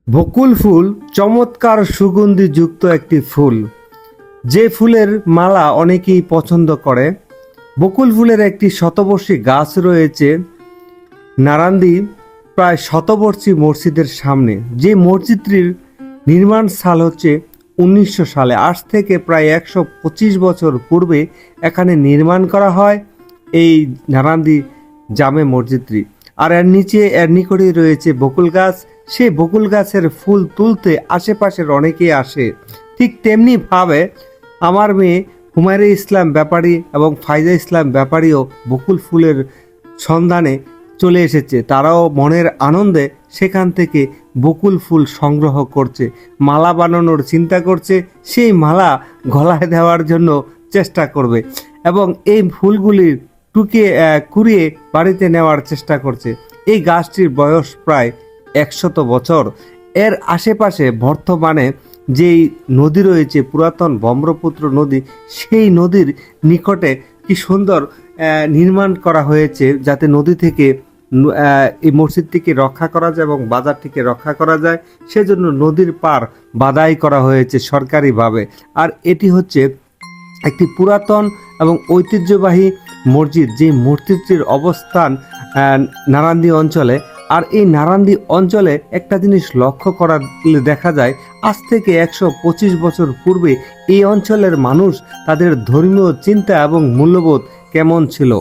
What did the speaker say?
বকুল ফুল চমৎকার সুগন্ধিযুক্ত একটি ফুল, যে ফুলের মালা অনেকেই পছন্দ করে। বকুল ফুলের একটি শতবর্ষী গাছ রয়েছে নারান্দী প্রায় শতবর্ষী মসজিদের সামনে। যে মসজিদটির নির্মাণ সাল হচ্ছে 1900 সালে। আজ থেকে প্রায় 125 বছর পূর্বে এখানে নির্মাণ করা হয় এই নারান্দী জামে মসজিদটি। আর এর নিকটেই রয়েছে বকুল গাছ। সেই বকুল গাছের ফুল তুলতে আশেপাশের অনেকেই আসে। ঠিক তেমনি ভাবে আমার মেয়ে হুমায়রা ইসলাম ব্যাপারী এবং ফাইজা ইসলাম ব্যাপারীও বকুল ফুলের সন্ধানে চলে এসেছে। তারাও মনের আনন্দে সেখান থেকে বকুল ফুল সংগ্রহ করছে, মালা বানানোর চিন্তা করছে, সেই মালা গলায় দেওয়ার জন্য চেষ্টা করবে এবং এই ফুলগুলি কুড়িয়ে বাড়িতে নেওয়ার চেষ্টা করছে। এই গাছটির বয়স প্রায় 100 বছর। এর আশেপাশে বর্তমানে যেই নদী রয়েছে পুরাতন ব্রহ্মপুত্র নদী, সেই নদীর নিকটে কি সুন্দর নির্মাণ করা হয়েছে যাতে নদী থেকে এই মসজিদটিকে রক্ষা করা যায় এবং বাজারটিকে রক্ষা করা যায়। সেজন্য নদীর পার বাধাই করা হয়েছে সরকারিভাবে। আর এটি হচ্ছে একটি পুরাতন এবং ঐতিহ্যবাহী মসজিদ, যে মসজিদটির অবস্থান নারান্দী অঞ্চলে। আর এই নারান্দী অঞ্চলে একটা জিনিস লক্ষ্য করা দেখা যায়, আজ থেকে 125 বছর পূর্বে এই অঞ্চলের মানুষ তাদের ধর্মীয় চিন্তা এবং মূল্যবোধ কেমন ছিল।